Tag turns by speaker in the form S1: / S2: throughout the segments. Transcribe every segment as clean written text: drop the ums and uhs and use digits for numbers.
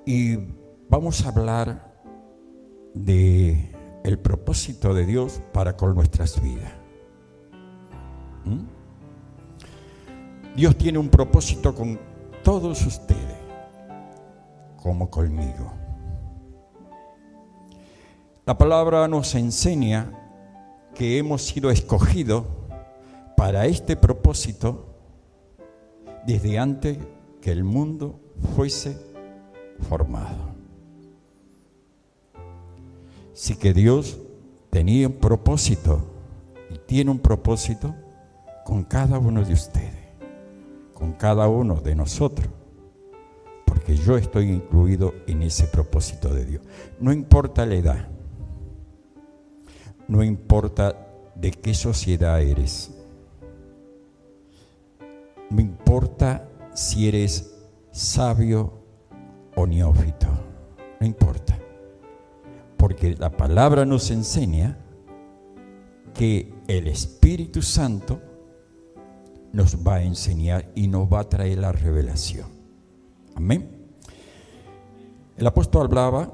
S1: Y vamos a hablar de el propósito de Dios para con nuestras vidas. Dios tiene un propósito con todos ustedes, como conmigo. La palabra nos enseña que hemos sido escogidos para este propósito desde antes que el mundo fuese formado. Así que Dios tenía un propósito y tiene un propósito con cada uno de ustedes, con cada uno de nosotros, porque yo estoy incluido en ese propósito de Dios. No importa la edad, no importa de qué sociedad eres, no importa si eres sabio o neófito, no importa, porque la palabra nos enseña que el Espíritu Santo nos va a enseñar y nos va a traer la revelación. Amén. El apóstol hablaba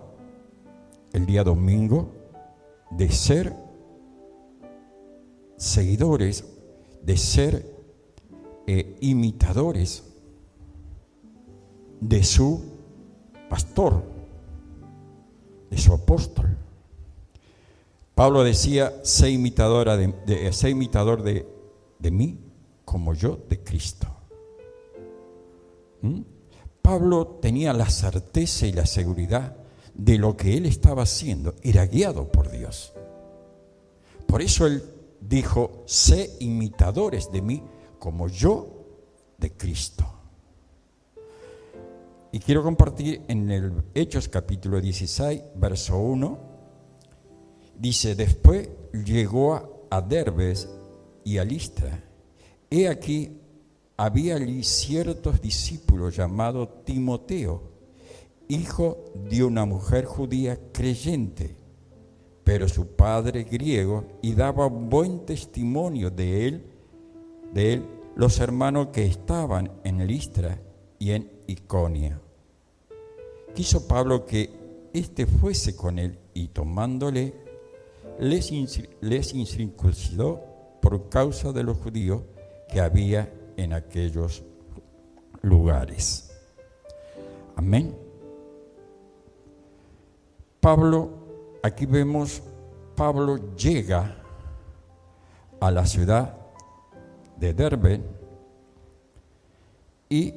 S1: el día domingo de ser seguidores, de ser imitadores de su pastor, de su apóstol. Pablo decía: sé imitador de mí como yo de Cristo. Pablo tenía la certeza y la seguridad de lo que él estaba haciendo, era guiado por Dios. Por eso él dijo: sé imitadores de mí como yo de Cristo. Y quiero compartir en el Hechos capítulo 16, verso 1, dice: después llegó a Derbes y a Listra. He aquí, había allí ciertos discípulos llamados Timoteo, hijo de una mujer judía creyente, pero su padre griego, y daba buen testimonio de él los hermanos que estaban en Listra y en Iconio. Quiso Pablo que éste fuese con él, y tomándole, les incircuncidó por causa de los judíos que había en aquellos lugares. Amén. Pablo, aquí vemos, Pablo llega a la ciudad de Derbe y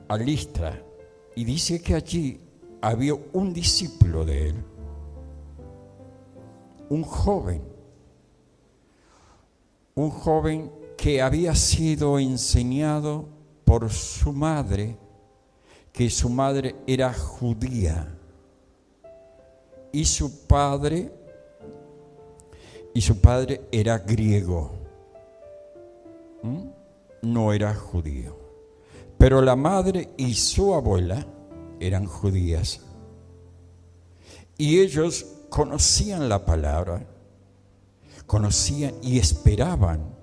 S1: a Listra, y dice que allí había un discípulo de él, un joven que había sido enseñado por su madre, que su madre era judía y su padre era griego, no era judío, pero la madre y su abuela eran judías y ellos conocían la palabra, conocían y esperaban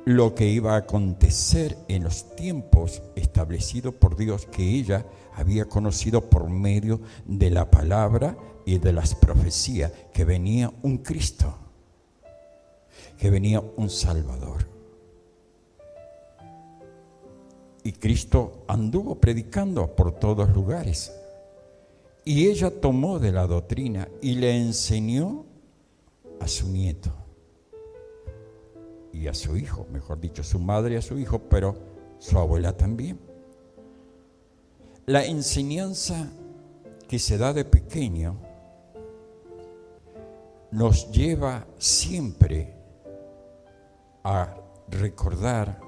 S1: lo que iba a acontecer en los tiempos establecidos por Dios, que ella había conocido por medio de la palabra y de las profecías, que venía un Cristo, que venía un Salvador. Y Cristo anduvo predicando por todos lugares. Y ella tomó de la doctrina y le enseñó a su nieto y a su hijo, mejor dicho, su madre y a su hijo, pero su abuela también. La enseñanza que se da de pequeño nos lleva siempre a recordar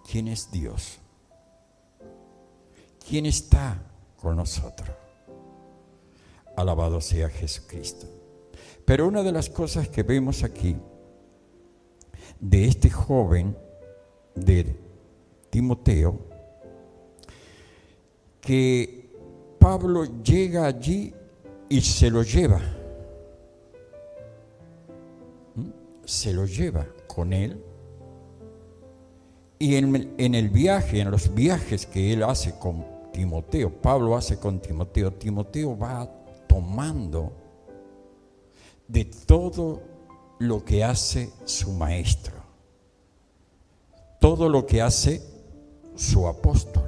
S1: quién es Dios, quién está con nosotros. Alabado sea Jesucristo. Pero una de las cosas que vemos aquí de este joven, de Timoteo, que Pablo llega allí y se lo lleva. Se lo lleva con él. Y en el viaje, en los viajes que él hace Timoteo, Pablo hace con Timoteo. Timoteo va tomando de todo lo que hace su maestro, todo lo que hace su apóstol,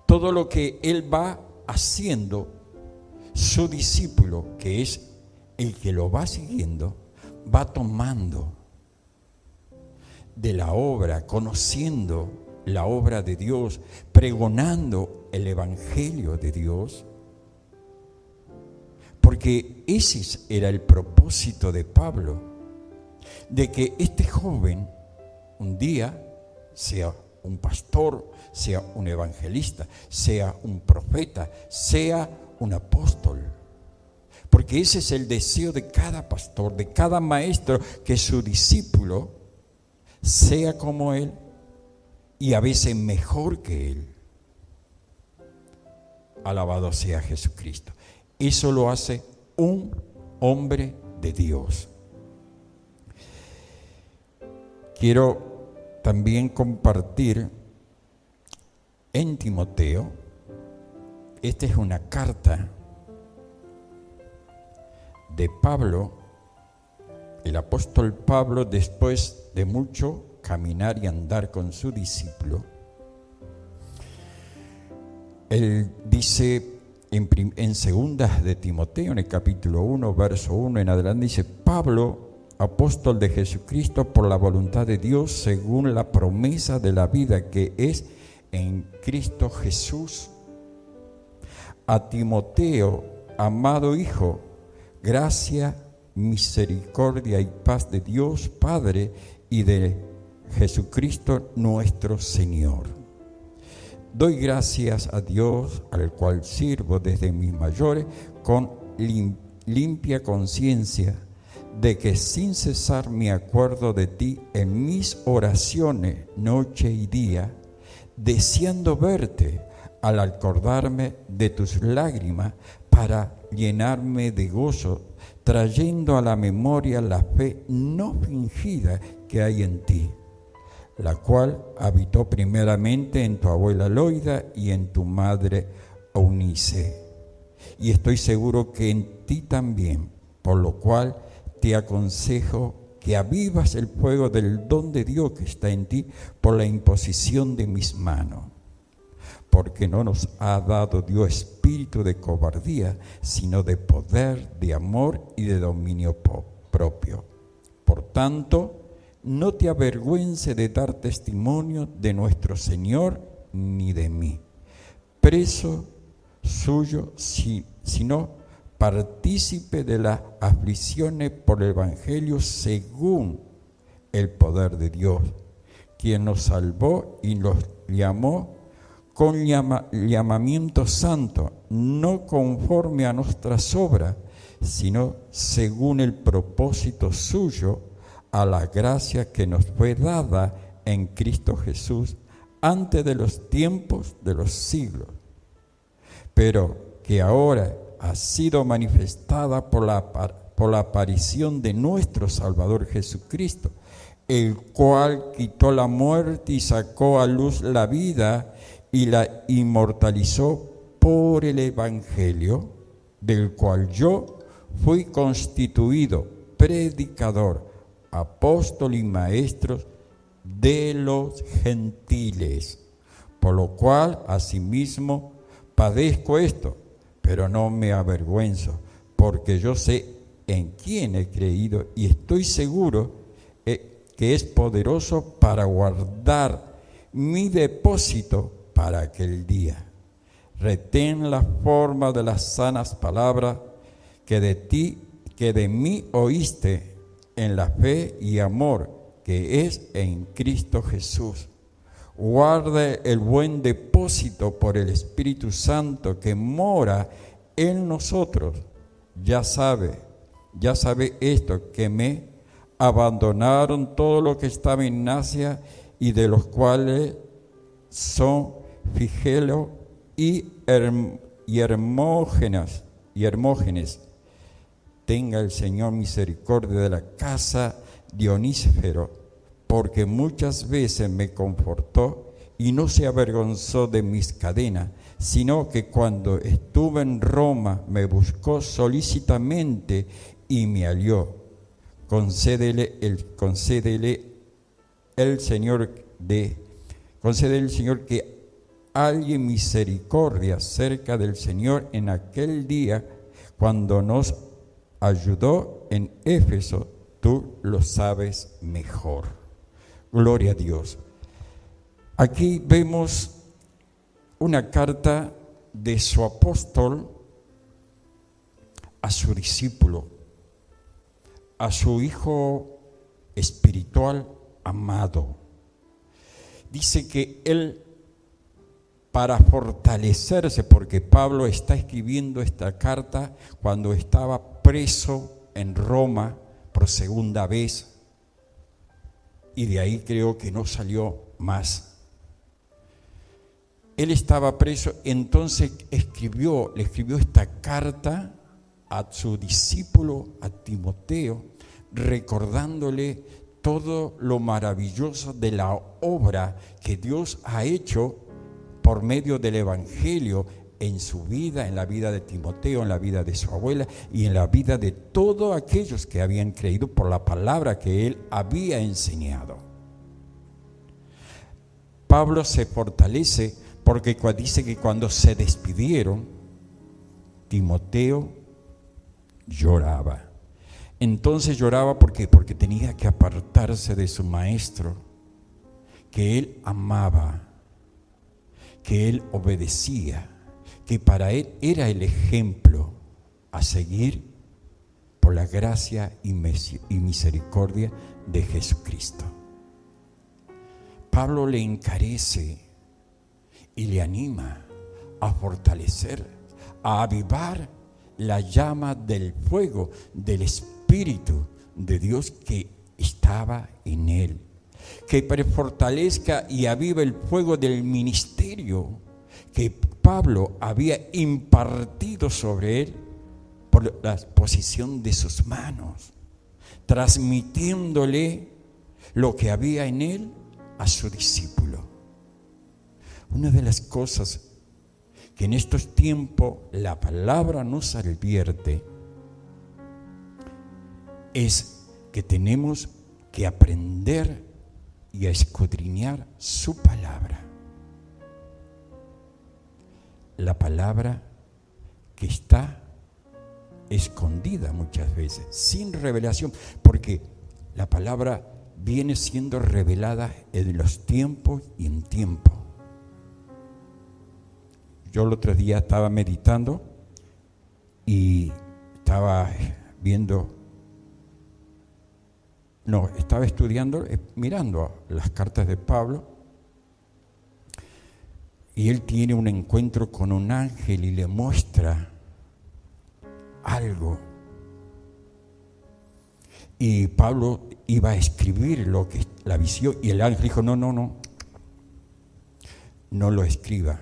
S1: todo lo que él va haciendo, su discípulo, que es el que lo va siguiendo, va tomando de la obra, conociendo la obra de Dios, pregonando el evangelio de Dios, porque ese era el propósito de Pablo, de que este joven un día sea un pastor, sea un evangelista, sea un profeta, sea un apóstol. Porque ese es el deseo de cada pastor, de cada maestro, que su discípulo sea como él y a veces mejor que él. Alabado sea Jesucristo. Eso lo hace un hombre de Dios. Quiero también compartir en Timoteo, esta es una carta de Pablo, el apóstol Pablo, después de mucho caminar y andar con su discípulo. Él dice en segundas de Timoteo, en el capítulo 1, verso 1 en adelante, dice: Pablo, apóstol de Jesucristo por la voluntad de Dios, según la promesa de la vida que es en Cristo Jesús. A Timoteo, amado hijo, gracia, misericordia y paz de Dios Padre y de Jesucristo nuestro Señor. Doy gracias a Dios, al cual sirvo desde mis mayores con limpia conciencia, de que sin cesar me acuerdo de ti en mis oraciones noche y día, deseando verte al acordarme de tus lágrimas para llenarme de gozo, trayendo a la memoria la fe no fingida que hay en ti, la cual habitó primeramente en tu abuela Loida y en tu madre Eunice. Y estoy seguro que en ti también, por lo cual te aconsejo que avivas el fuego del don de Dios que está en ti por la imposición de mis manos. Porque no nos ha dado Dios espíritu de cobardía, sino de poder, de amor y de dominio propio. Por tanto, no te avergüences de dar testimonio de nuestro Señor ni de mí, preso suyo, sino partícipe de las aflicciones por el Evangelio según el poder de Dios, quien nos salvó y nos llamó con llamamiento santo, no conforme a nuestras obras, sino según el propósito suyo, a la gracia que nos fue dada en Cristo Jesús antes de los tiempos de los siglos, pero que ahora ha sido manifestada por la aparición de nuestro Salvador Jesucristo, el cual quitó la muerte y sacó a luz la vida y la inmortalizó por el Evangelio, del cual yo fui constituido predicador, apóstol y maestro de los gentiles, por lo cual asimismo padezco esto, pero no me avergüenzo, porque yo sé en quién he creído y estoy seguro que es poderoso para guardar mi depósito para aquel día. Retén la forma de las sanas palabras que de mí oíste en la fe y amor que es en Cristo Jesús. Guarde el buen depósito por el Espíritu Santo que mora en nosotros. Ya sabe esto, que me abandonaron todo lo que estaba en Asia, y de los cuales son Figelo y Hermógenes. Tenga el Señor misericordia de la casa de Onísfero, porque muchas veces me confortó y no se avergonzó de mis cadenas, sino que cuando estuve en Roma me buscó solícitamente y me halló. Concédele el Señor que halle misericordia cerca del Señor en aquel día cuando nos ayudó en Éfeso. Tú lo sabes mejor. Gloria a Dios. Aquí vemos una carta de su apóstol a su discípulo, a su hijo espiritual amado. Dice que él, para fortalecerse, porque Pablo está escribiendo esta carta cuando estaba preso en Roma por segunda vez, y de ahí creo que no salió más. Él estaba preso, entonces le escribió esta carta a su discípulo, a Timoteo, recordándole todo lo maravilloso de la obra que Dios ha hecho por medio del Evangelio en su vida, en la vida de Timoteo, en la vida de su abuela y en la vida de todos aquellos que habían creído por la palabra que él había enseñado. Pablo se fortalece porque dice que cuando se despidieron, Timoteo lloraba. Entonces lloraba porque tenía que apartarse de su maestro, que él amaba, que él obedecía, que para él era el ejemplo a seguir por la gracia y misericordia de Jesucristo. Pablo le encarece y le anima a fortalecer, a avivar la llama del fuego del Espíritu de Dios que estaba en él, que fortalezca y aviva el fuego del ministerio que Pablo había impartido sobre él por la posición de sus manos, transmitiéndole lo que había en él a su discípulo. Una de las cosas que en estos tiempos la palabra nos advierte es que tenemos que aprender y a escudriñar su palabra. La palabra que está escondida muchas veces, sin revelación, porque la palabra viene siendo revelada en los tiempos y en tiempo. Yo el otro día estaba meditando y estaba estudiando, mirando las cartas de Pablo, y él tiene un encuentro con un ángel y le muestra algo. Y Pablo iba a escribir la visión, y el ángel dijo, no lo escriba,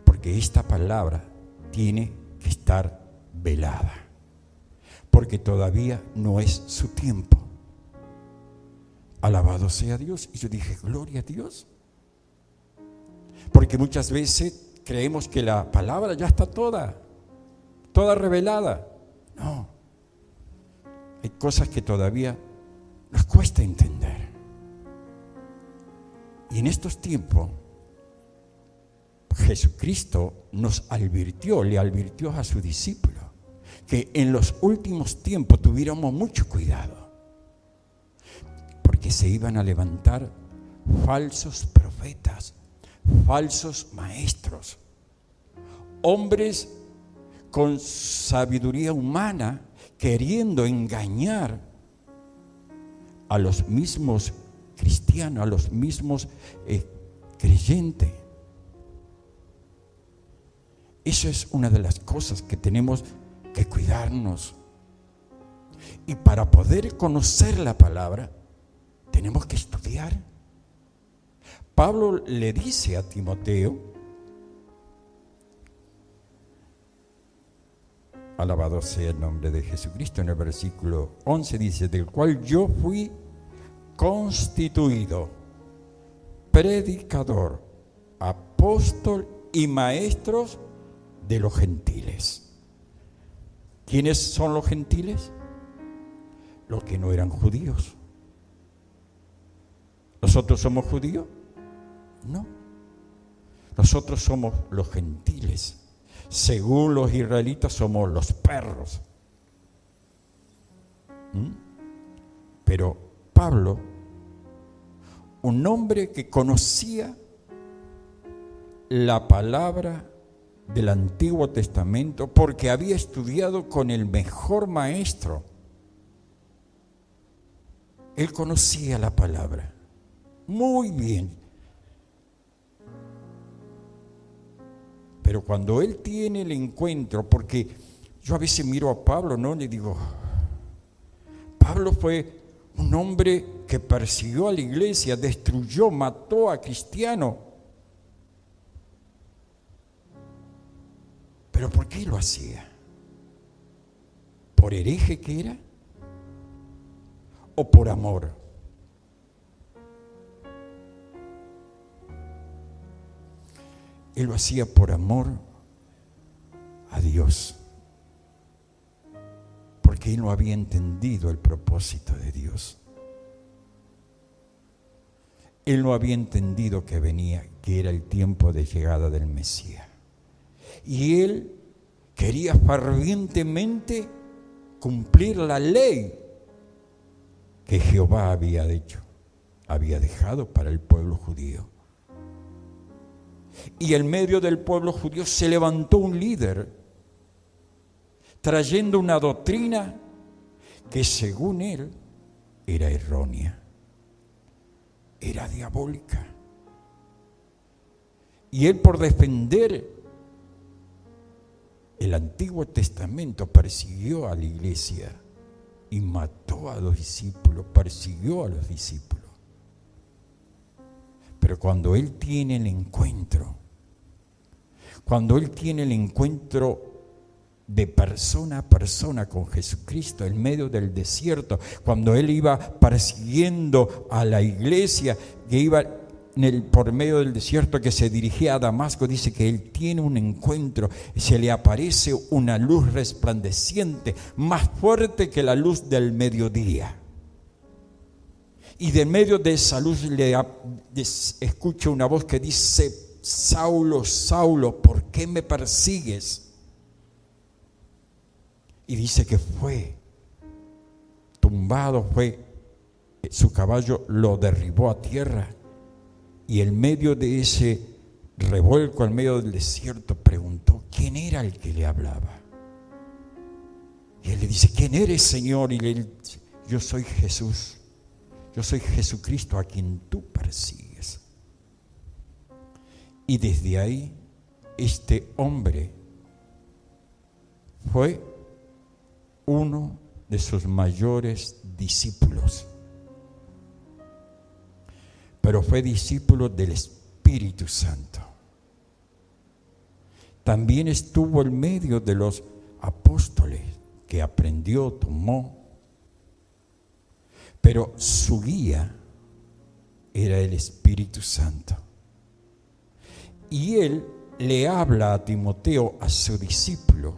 S1: porque esta palabra tiene que estar velada, porque todavía no es su tiempo. Alabado sea Dios. Y yo dije, gloria a Dios. Porque muchas veces creemos que la palabra ya está toda revelada. No. Hay cosas que todavía nos cuesta entender. Y en estos tiempos, Jesucristo le advirtió a su discípulo que en los últimos tiempos tuviéramos mucho cuidado, porque se iban a levantar falsos profetas, falsos maestros, hombres con sabiduría humana queriendo engañar a los mismos cristianos, a los mismos creyentes. Eso es una de las cosas que tenemos que cuidarnos. Y para poder conocer la palabra, tenemos que estudiar. Pablo le dice a Timoteo, alabado sea el nombre de Jesucristo, en el versículo 11 dice, del cual yo fui constituido, predicador, apóstol y maestros de los gentiles. ¿Quiénes son los gentiles? Los que no eran judíos. ¿Nosotros somos judíos? No. Nosotros somos los gentiles. Según los israelitas somos los perros. Pero Pablo, un hombre que conocía la palabra del Antiguo Testamento porque había estudiado con el mejor maestro. Él conocía la palabra muy bien. Pero cuando él tiene el encuentro, porque yo a veces miro a Pablo, ¿no? Le digo, Pablo fue un hombre que persiguió a la iglesia, destruyó, mató a cristianos. ¿Pero por qué lo hacía? ¿Por hereje que era? ¿O por amor? Él lo hacía por amor a Dios, porque él no había entendido el propósito de Dios. Él no había entendido que era el tiempo de llegada del Mesías. Y él quería fervientemente cumplir la ley que Jehová había dejado para el pueblo judío. Y en medio del pueblo judío se levantó un líder trayendo una doctrina que según él era errónea, era diabólica. Y él, por defender el Antiguo Testamento, persiguió a la iglesia y mató a los discípulos, persiguió a los discípulos. Pero cuando él tiene el encuentro, de persona a persona con Jesucristo en medio del desierto, cuando él iba persiguiendo a la iglesia que iba por medio del desierto, que se dirigía a Damasco, dice que él tiene un encuentro, se le aparece una luz resplandeciente, más fuerte que la luz del mediodía. Y de medio de esa luz escucha una voz que dice: Saulo, Saulo, ¿por qué me persigues? Y dice que fue tumbado, su caballo lo derribó a tierra, y en medio de ese revuelco, en medio del desierto, preguntó quién era el que le hablaba. Y él le dice: ¿quién eres, Señor? Y él dice: yo soy Jesús. Yo soy Jesucristo a quien tú persigues. Y desde ahí, este hombre fue uno de sus mayores discípulos. Pero fue discípulo del Espíritu Santo. También estuvo en medio de los apóstoles que aprendió, tomó. Pero su guía era el Espíritu Santo. Y él le habla a Timoteo, a su discípulo,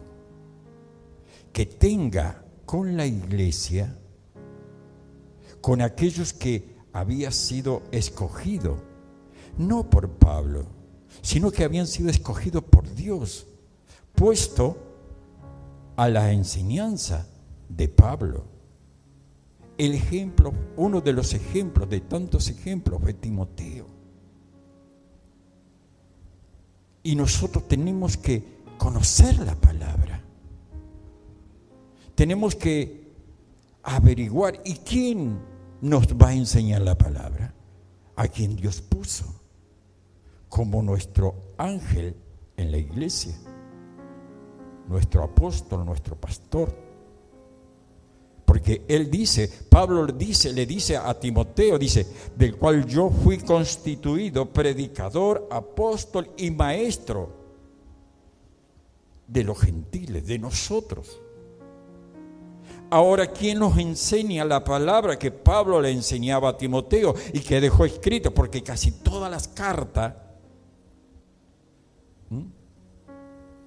S1: que tenga con la iglesia, con aquellos que había sido escogido, no por Pablo, sino que habían sido escogidos por Dios, puesto a la enseñanza de Pablo. El ejemplo, uno de los ejemplos, de tantos ejemplos, fue Timoteo. Y nosotros tenemos que conocer la palabra. Tenemos que averiguar. ¿Y quién nos va a enseñar la palabra? A quien Dios puso como nuestro ángel en la iglesia, nuestro apóstol, nuestro pastor. Porque él dice, Pablo le dice a Timoteo, dice, del cual yo fui constituido predicador, apóstol y maestro de los gentiles, de nosotros. ahora, ¿quién nos enseña la palabra que Pablo le enseñaba a Timoteo y que dejó escrito? Porque casi todas las cartas,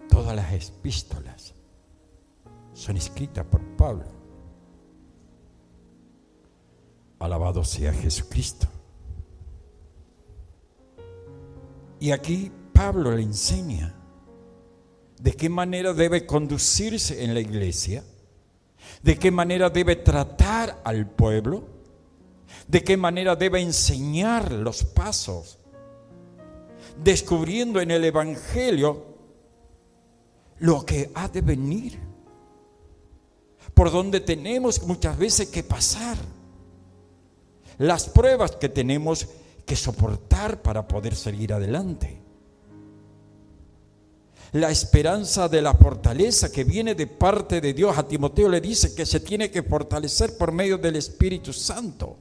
S1: todas las epístolas son escritas por Pablo. Alabado sea Jesucristo. Y aquí Pablo le enseña de qué manera debe conducirse en la iglesia, de qué manera debe tratar al pueblo, de qué manera debe enseñar los pasos, descubriendo en el Evangelio lo que ha de venir, por donde tenemos muchas veces que pasar, las pruebas que tenemos que soportar para poder seguir adelante. La esperanza de la fortaleza que viene de parte de Dios. A Timoteo le dice que se tiene que fortalecer por medio del Espíritu Santo.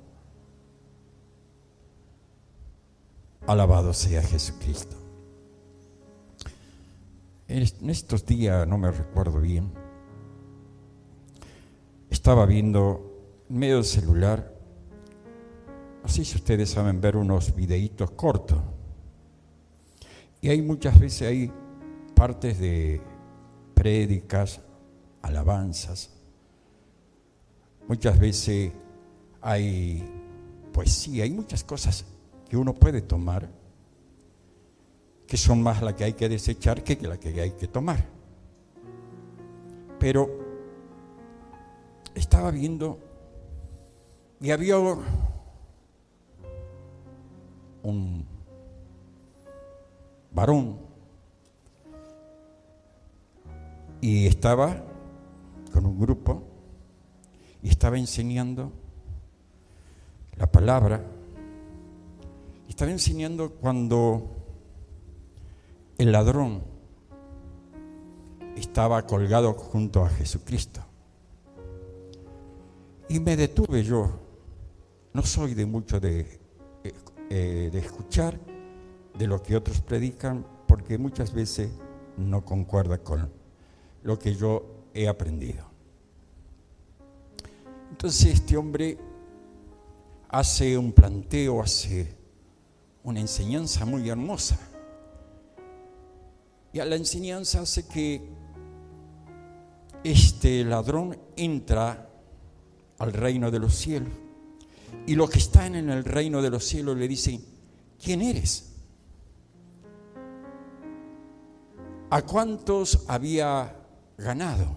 S1: Alabado sea Jesucristo. En estos días, no me recuerdo bien, estaba viendo en medio del celular, así si ustedes saben ver unos videitos cortos, y hay muchas veces hay partes de prédicas, alabanzas, muchas veces hay poesía, hay muchas cosas que uno puede tomar, que son más las que hay que desechar que las que hay que tomar. Pero estaba viendo y había un varón y estaba con un grupo y estaba enseñando la palabra. Estaba enseñando cuando el ladrón estaba colgado junto a Jesucristo. Y me detuve yo. No soy de mucho de escuchar de lo que otros predican, porque muchas veces no concuerda con lo que yo he aprendido. Entonces este hombre hace un planteo, hace una enseñanza muy hermosa. Y a la enseñanza hace que este ladrón entra al reino de los cielos. Y los que están en el reino de los cielos le dicen: ¿quién eres? ¿A cuántos había ganado?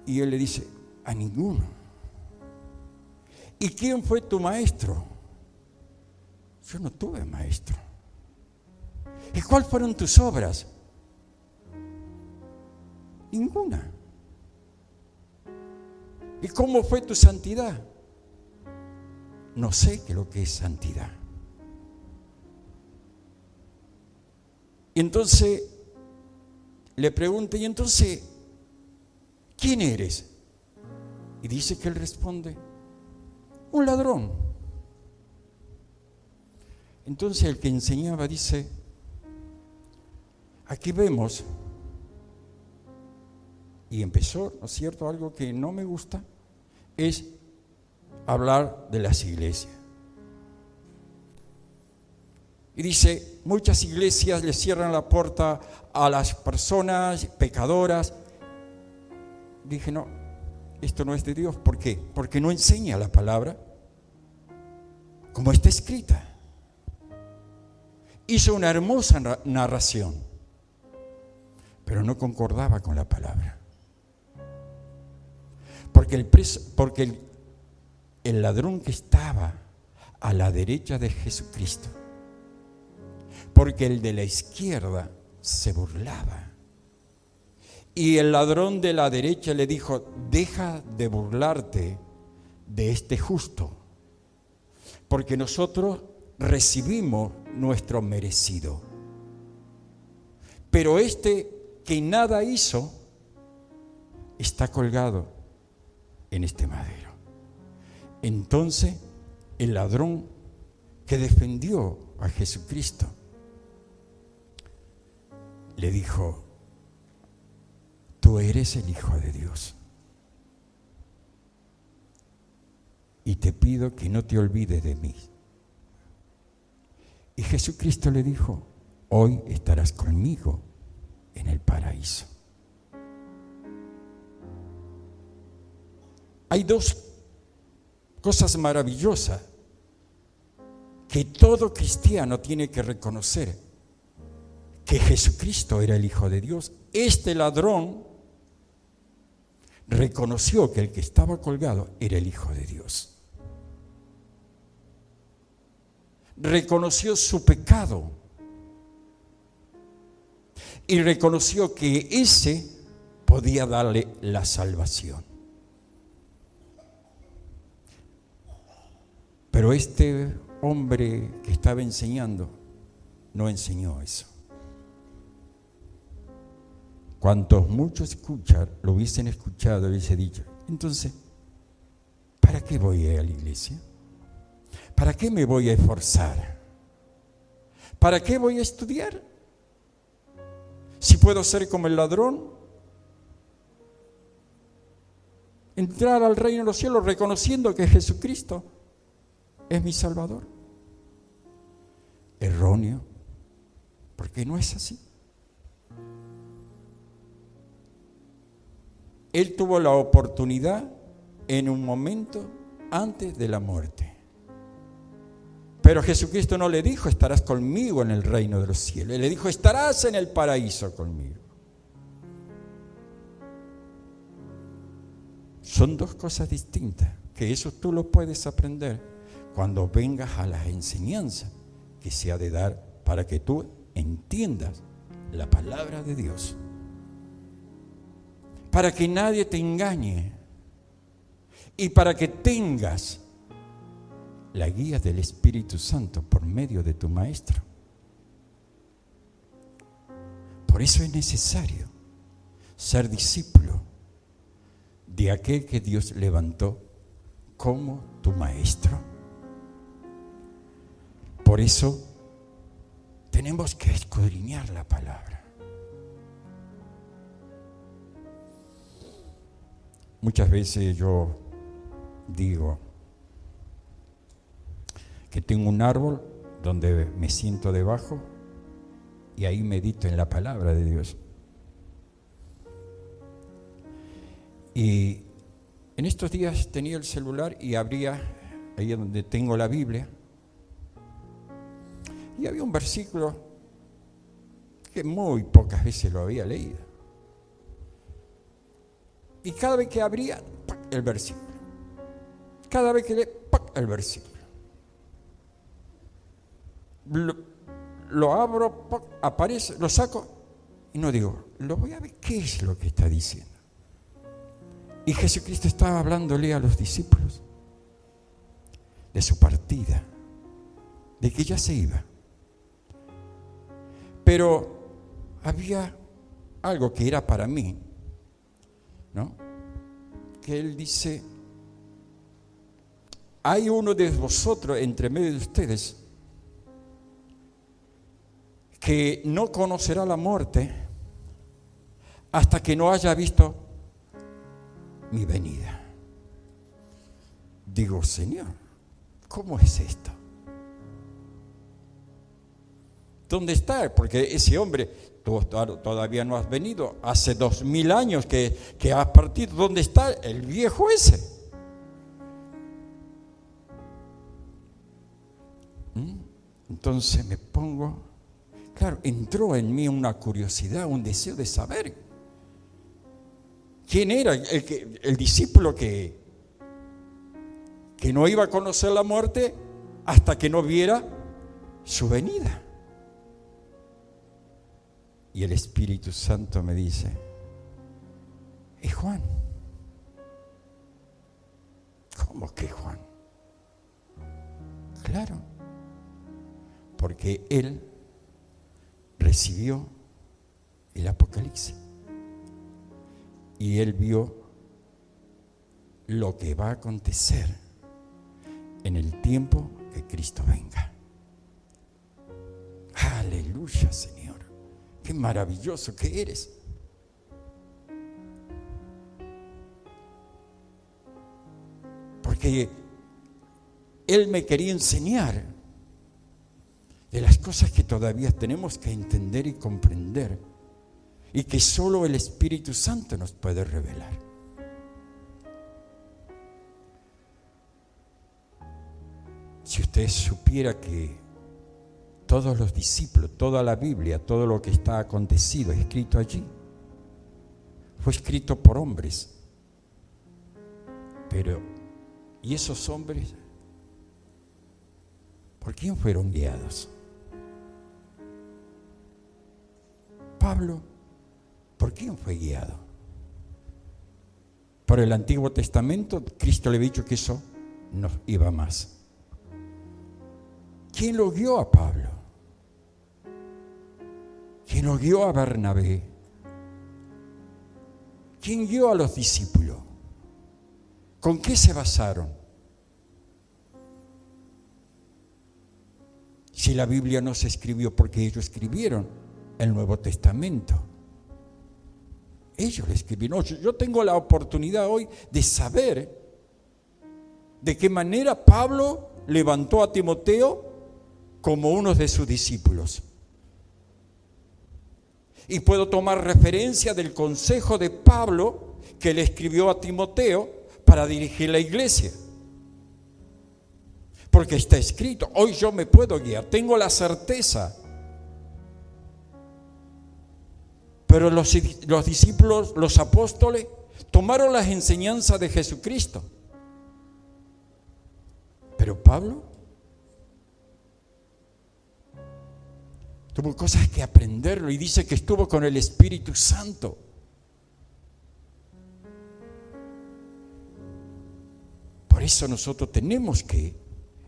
S1: Y él le dice: a ninguno. ¿Y quién fue tu maestro? Yo no tuve maestro. ¿Y cuáles fueron tus obras? Ninguna. ¿Y cómo fue tu santidad? No sé qué es lo que es santidad. Y entonces le pregunta: ¿y entonces quién eres? Y dice que él responde: un ladrón. Entonces el que enseñaba dice: aquí vemos, y empezó, ¿no es cierto?, algo que no me gusta, es hablar de las iglesias. Y dice: muchas iglesias le cierran la puerta a las personas pecadoras. Dije: no, esto no es de Dios. ¿Por qué? Porque no enseña la palabra como está escrita. Hizo una hermosa narración, pero no concordaba con la palabra. Porque el ladrón que estaba a la derecha de Jesucristo, porque el de la izquierda se burlaba. Y el ladrón de la derecha le dijo: deja de burlarte de este justo, porque nosotros recibimos nuestro merecido. Pero este que nada hizo está colgado en este madero. Entonces el ladrón que defendió a Jesucristo le dijo: tú eres el Hijo de Dios. y te pido que no te olvides de mí. Y Jesucristo le dijo, hoy estarás conmigo en el paraíso. Hay dos cosas maravillosas que todo cristiano tiene que reconocer: que Jesucristo era el Hijo de Dios. Este ladrón reconoció que el que estaba colgado era el Hijo de Dios. Reconoció su pecado y reconoció que ese podía darle la salvación. Pero este hombre que estaba enseñando no enseñó eso. Cuantos muchos escuchan, lo hubiesen escuchado, hubiese dicho, entonces, ¿para qué voy a la iglesia? ¿Para qué me voy a esforzar? ¿Para qué voy a estudiar? Si puedo ser como el ladrón, entrar al reino de los cielos reconociendo que Jesucristo es mi Salvador. Erróneo, porque no es así. Él tuvo la oportunidad en un momento antes de la muerte. Pero Jesucristo no le dijo, estarás conmigo en el reino de los cielos. Él le dijo, estarás en el paraíso conmigo. Son dos cosas distintas, que eso tú lo puedes aprender cuando vengas a las enseñanzas que se ha de dar para que tú entiendas la palabra de Dios. Para que nadie te engañe y para que tengas la guía del Espíritu Santo por medio de tu maestro. Por eso es necesario ser discípulo de aquel que Dios levantó como tu maestro. Por eso tenemos que escudriñar la palabra. Muchas veces yo digo que tengo un árbol donde me siento debajo y ahí medito en la palabra de Dios. Y en estos días tenía el celular y abría ahí donde tengo la Biblia y había un versículo que muy pocas veces lo había leído. Y cada vez que abría, el versículo. Cada vez que leía, el versículo. Lo abro, aparece, lo saco y no digo, lo voy a ver qué es lo que está diciendo. Y Jesucristo estaba hablándole a los discípulos de su partida, de que ya se iba. Pero había algo que era para mí, ¿no? Que él dice, hay uno de vosotros entre medio de ustedes que no conocerá la muerte hasta que no haya visto mi venida. Digo, Señor, ¿cómo es esto? ¿Dónde está? Porque ese hombre, tú todavía no has venido, hace 2000 años que has partido. ¿Dónde está el viejo ese? Entonces me pongo, claro, entró en mí una curiosidad, un deseo de saber quién era el discípulo que no iba a conocer la muerte hasta que no viera su venida. Y el Espíritu Santo me dice, es Juan. ¿Cómo que Juan? Claro, porque él recibió el Apocalipsis y él vio lo que va a acontecer en el tiempo que Cristo venga. Aleluya, Señor. Qué maravilloso que eres. Porque Él me quería enseñar de las cosas que todavía tenemos que entender y comprender y que solo el Espíritu Santo nos puede revelar. Si usted supiera que todos los discípulos, toda la Biblia, todo lo que está acontecido, escrito allí, fue escrito por hombres. Pero, ¿y esos hombres? ¿Por quién fueron guiados? Pablo, ¿por quién fue guiado? Por el Antiguo Testamento. Cristo le había dicho que eso no iba más. ¿Quién lo guió a Pablo? ¿Quién lo guió a Bernabé? ¿Quién guió a los discípulos? ¿Con qué se basaron? Si la Biblia no se escribió porque ellos escribieron el Nuevo Testamento. Ellos lo escribieron. Yo tengo la oportunidad hoy de saber de qué manera Pablo levantó a Timoteo como uno de sus discípulos. Y puedo tomar referencia del consejo de Pablo que le escribió a Timoteo para dirigir la iglesia. Porque está escrito, hoy yo me puedo guiar, tengo la certeza. Pero los discípulos, los apóstoles, tomaron las enseñanzas de Jesucristo. Pero Pablo tuvo cosas que aprenderlo y dice que estuvo con el Espíritu Santo. Por eso nosotros tenemos que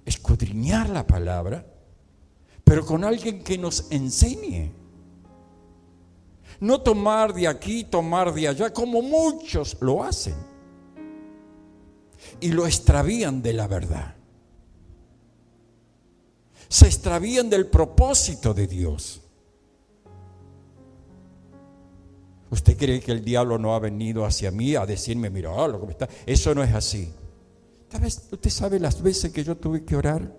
S1: escudriñar la palabra, pero con alguien que nos enseñe. No tomar de aquí, tomar de allá, como muchos lo hacen. Y lo extravían de la verdad. Se extravían del propósito de Dios. ¿Usted cree que el diablo no ha venido hacia mí a decirme, mira, lo que está? Eso no es así. ¿Usted sabe las veces que yo tuve que orar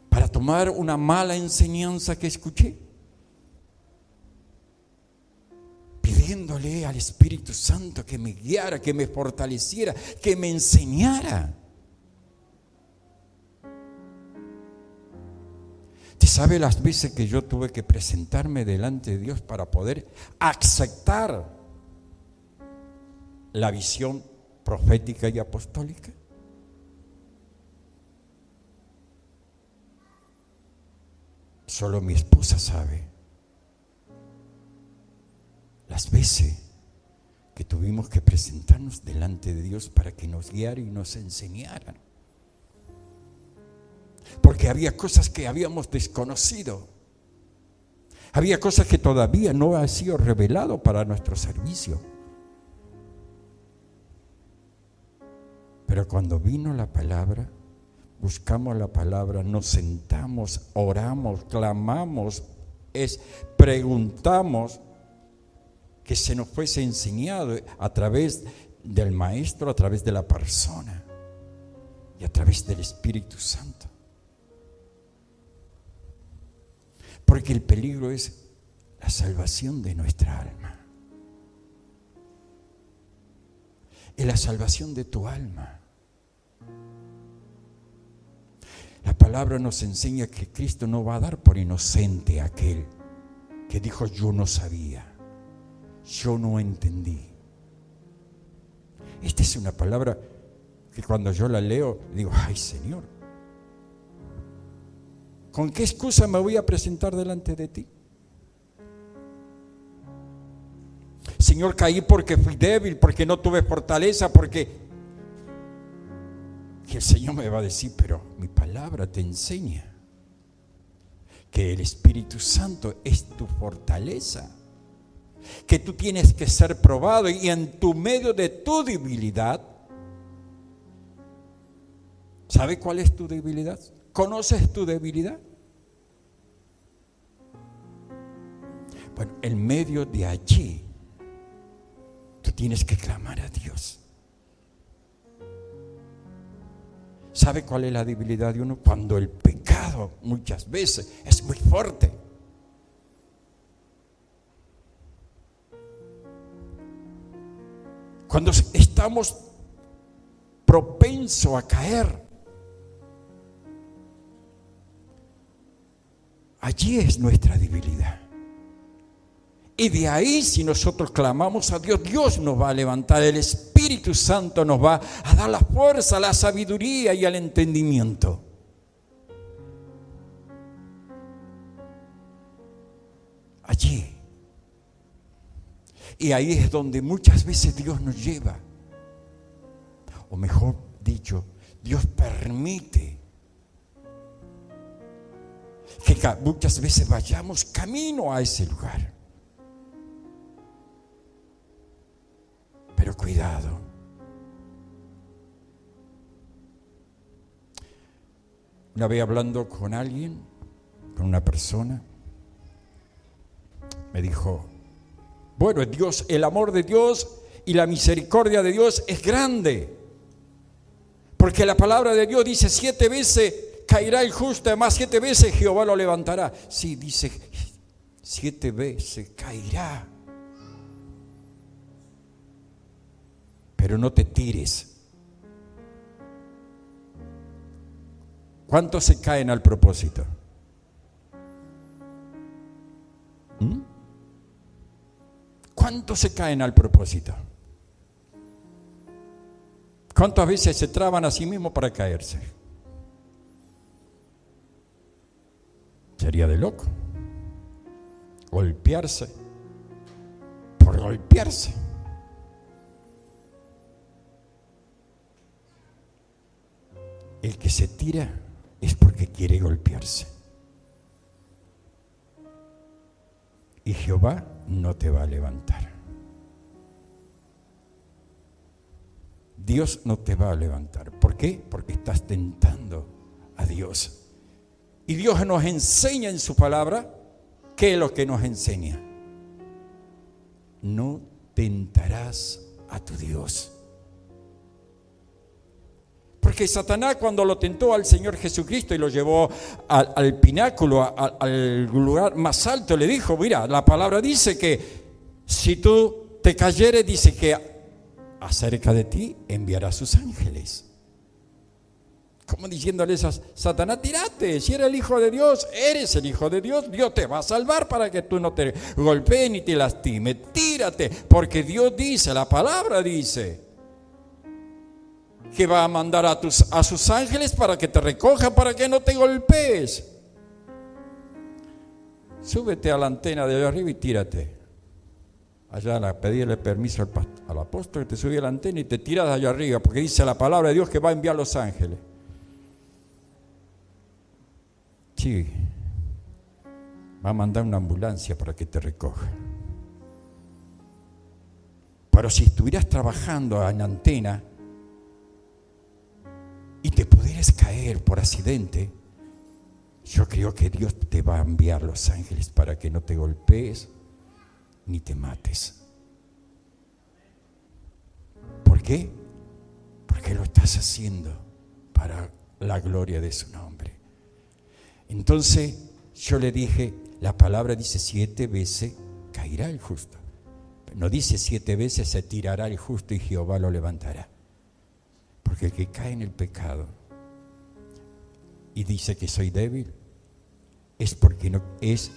S1: para tomar una mala enseñanza que escuché? Pidiéndole al Espíritu Santo que me guiara, que me fortaleciera, que me enseñara. ¿Usted sabe las veces que yo tuve que presentarme delante de Dios para poder aceptar la visión profética y apostólica? Solo mi esposa sabe las veces que tuvimos que presentarnos delante de Dios para que nos guiara y nos enseñara. Porque había cosas que habíamos desconocido. Había cosas que todavía no han sido revelado para nuestro servicio. Pero cuando vino la palabra, buscamos la palabra, nos sentamos, oramos, clamamos, preguntamos que se nos fuese enseñado a través del maestro, a través de la persona y a través del Espíritu Santo. Porque el peligro es la salvación de nuestra alma. Es la salvación de tu alma. La palabra nos enseña que Cristo no va a dar por inocente a aquel que dijo yo no sabía, yo no entendí. Esta es una palabra que cuando yo la leo digo, ay Señor, ¿con qué excusa me voy a presentar delante de ti? Señor, caí porque fui débil, porque no tuve fortaleza, porque... Y el Señor me va a decir, pero mi palabra te enseña que el Espíritu Santo es tu fortaleza, que tú tienes que ser probado y en tu medio de tu debilidad. ¿Sabe cuál es tu debilidad? ¿Conoces tu debilidad? Bueno, en medio de allí, tú tienes que clamar a Dios. ¿Sabe cuál es la debilidad de uno? Cuando el pecado muchas veces es muy fuerte. Cuando estamos propensos a caer, allí es nuestra debilidad. Y de ahí, si nosotros clamamos a Dios, Dios nos va a levantar. El Espíritu Santo nos va a dar la fuerza, la sabiduría y el entendimiento. Allí. Y ahí es donde muchas veces Dios nos lleva. O mejor dicho, Dios permite que muchas veces vayamos camino a ese lugar. Pero cuidado. Una vez hablando con alguien, con una persona, me dijo, bueno, Dios, el amor de Dios y la misericordia de Dios es grande. Porque la palabra de Dios dice 7 veces caerá el justo, además 7 veces Jehová lo levantará. Sí, dice 7 veces caerá. Pero no te tires. ¿Cuántos se caen al propósito? ¿Cuántos se caen al propósito? ¿Cuántas veces se traban a sí mismos para caerse? Sería de loco. Golpearse por golpearse. El que se tira es porque quiere golpearse. Y Jehová no te va a levantar. Dios no te va a levantar. ¿Por qué? Porque estás tentando a Dios. Y Dios nos enseña en su palabra. ¿Qué es lo que nos enseña? No tentarás a tu Dios. Porque Satanás, cuando lo tentó al Señor Jesucristo y lo llevó al pináculo, al lugar más alto, le dijo, mira, la palabra dice que si tú te cayeres, dice que acerca de ti enviará sus ángeles. Como diciéndole a Satanás, tírate, si eres el Hijo de Dios, eres el Hijo de Dios, Dios te va a salvar para que tú no te golpees ni te lastimes. Tírate, porque Dios dice, la palabra dice, que va a mandar a sus ángeles para que te recojan, para que no te golpees. Súbete a la antena de allá arriba y tírate. Allá pedirle permiso al apóstol que te subí a la antena y te tiras de allá arriba, porque dice la palabra de Dios que va a enviar los ángeles. Sí, va a mandar una ambulancia para que te recoja. Pero si estuvieras trabajando en antena y te pudieras caer por accidente, yo creo que Dios te va a enviar los ángeles para que no te golpees ni te mates. ¿Por qué? Porque lo estás haciendo para la gloria de su nombre. Entonces yo le dije, la palabra dice 7 veces caerá el justo. No dice 7 veces se tirará el justo y Jehová lo levantará. Porque el que cae en el pecado y dice que soy débil, es porque no es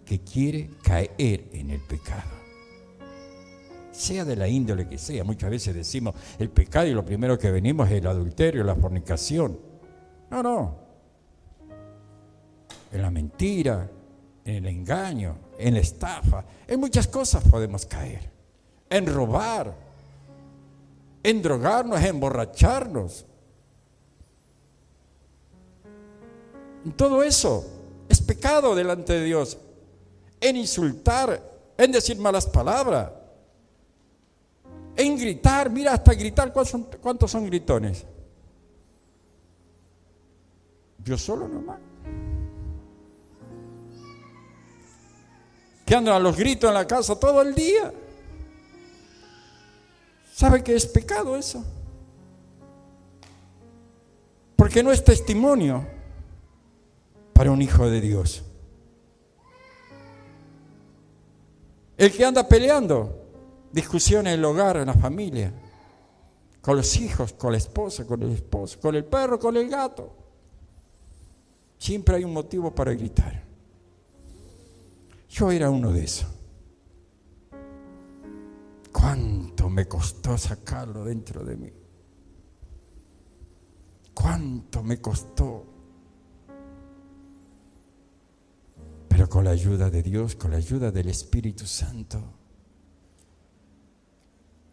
S1: que quiere caer en el pecado. Sea de la índole que sea. Muchas veces decimos el pecado y lo primero que venimos es el adulterio, la fornicación. No. En la mentira, en el engaño, en la estafa, en muchas cosas podemos caer. En robar, en drogarnos, en emborracharnos. En todo eso es pecado delante de Dios. En insultar, en decir malas palabras, en gritar, mira, hasta gritar, ¿cuántos son gritones? Yo solo nomás. Que andan a los gritos en la casa todo el día. ¿Sabe qué es pecado eso? Porque no es testimonio para un hijo de Dios. El que anda peleando, discusiones en el hogar, en la familia, con los hijos, con la esposa, con el esposo, con el perro, con el gato. Siempre hay un motivo para gritar. Yo era uno de esos. ¿Cuánto me costó sacarlo dentro de mí? ¿Cuánto me costó? Pero con la ayuda de Dios, con la ayuda del Espíritu Santo,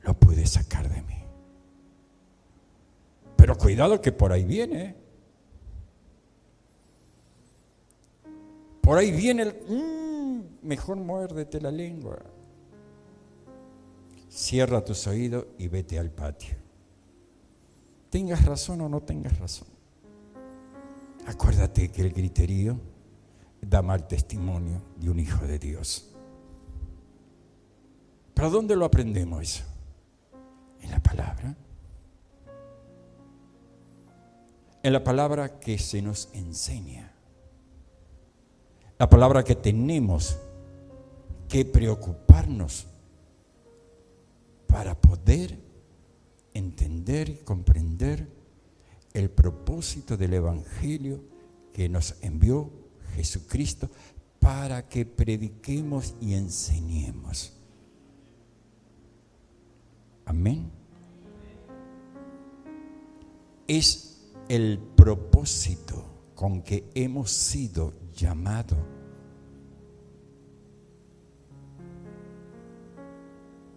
S1: lo pude sacar de mí. Pero cuidado que por ahí viene. Por ahí viene el... mejor muérdete la lengua. Cierra tus oídos y vete al patio. Tengas razón o no tengas razón. Acuérdate que el griterío da mal testimonio de un hijo de Dios. ¿Pero dónde lo aprendemos eso? En la palabra. En la palabra que se nos enseña. La palabra que tenemos que preocuparnos para poder entender y comprender el propósito del Evangelio que nos envió Jesucristo para que prediquemos y enseñemos. Amén. Es el propósito con que hemos sido llamados.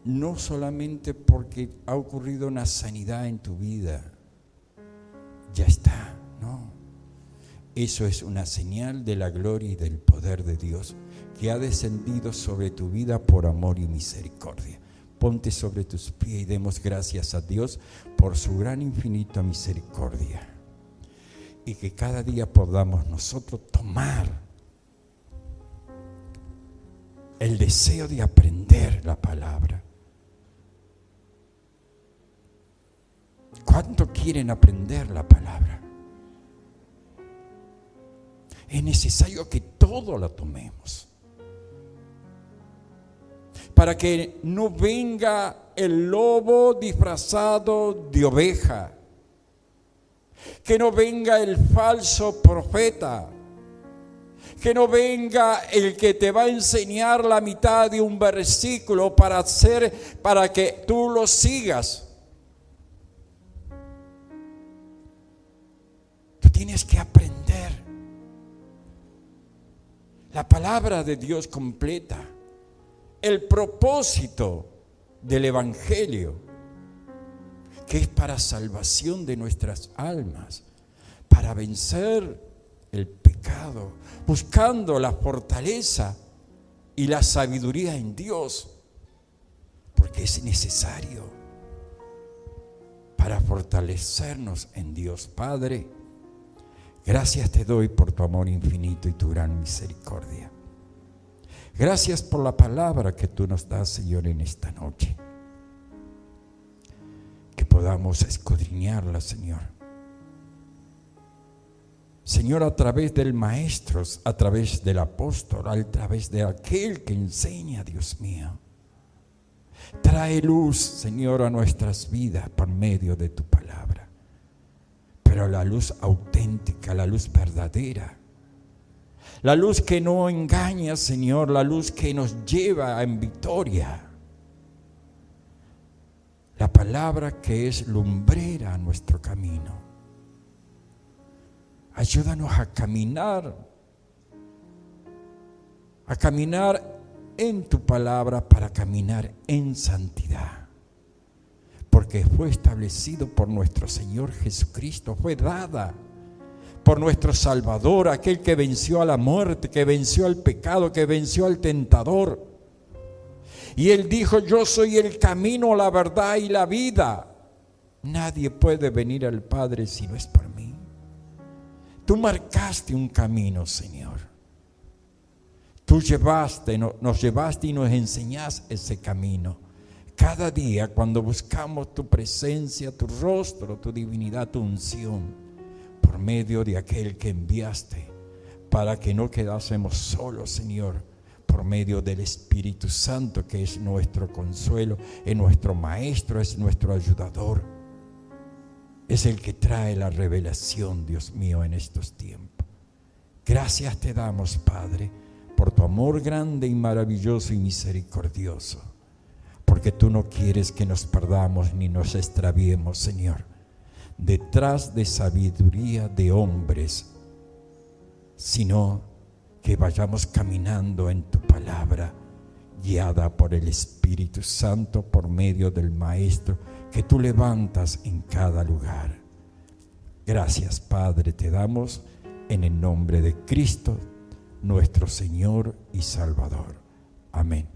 S1: No solamente porque ha ocurrido una sanidad en tu vida, ya está, no. Eso es una señal de la gloria y del poder de Dios que ha descendido sobre tu vida por amor y misericordia. Ponte sobre tus pies y demos gracias a Dios por su gran infinita misericordia. Y que cada día podamos nosotros tomar el deseo de aprender la palabra. ¿Cuánto quieren aprender la palabra? Es necesario que todo la tomemos. Para que no venga el lobo disfrazado de oveja. Que no venga el falso profeta. Que no venga el que te va a enseñar la mitad de un versículo para que tú lo sigas. Tú tienes que aprender la palabra de Dios completa, el propósito del Evangelio, que es para salvación de nuestras almas, para vencer el pecado, buscando la fortaleza y la sabiduría en Dios, porque es necesario para fortalecernos en Dios. Padre, gracias te doy por tu amor infinito y tu gran misericordia. Gracias por la palabra que tú nos das, Señor, en esta noche. Que podamos escudriñarla, Señor. Señor, a través del Maestro, a través del apóstol, a través de aquel que enseña, Dios mío. Trae luz, Señor, a nuestras vidas por medio de tu palabra. Pero la luz auténtica, la luz verdadera. La luz que no engaña, Señor, la luz que nos lleva en victoria. La palabra que es lumbrera a nuestro camino. Ayúdanos a caminar en tu palabra para caminar en santidad. Porque fue establecido por nuestro Señor Jesucristo, fue dada por nuestro Salvador, aquel que venció a la muerte, que venció al pecado, que venció al tentador. Y Él dijo: yo soy el camino, la verdad y la vida. Nadie puede venir al Padre si no es por mí. Tú marcaste un camino, Señor. Tú nos llevaste y nos enseñaste ese camino. Cada día cuando buscamos tu presencia, tu rostro, tu divinidad, tu unción, por medio de aquel que enviaste, para que no quedásemos solos, Señor, por medio del Espíritu Santo, que es nuestro consuelo, es nuestro maestro, es nuestro ayudador. Es el que trae la revelación, Dios mío, en estos tiempos. Gracias te damos, Padre, por tu amor grande y maravilloso y misericordioso, porque tú no quieres que nos perdamos ni nos extraviemos, Señor, detrás de sabiduría de hombres, sino que vayamos caminando en tu palabra, guiada por el Espíritu Santo, por medio del Maestro que tú levantas en cada lugar. Gracias, Padre, te damos en el nombre de Cristo, nuestro Señor y Salvador. Amén.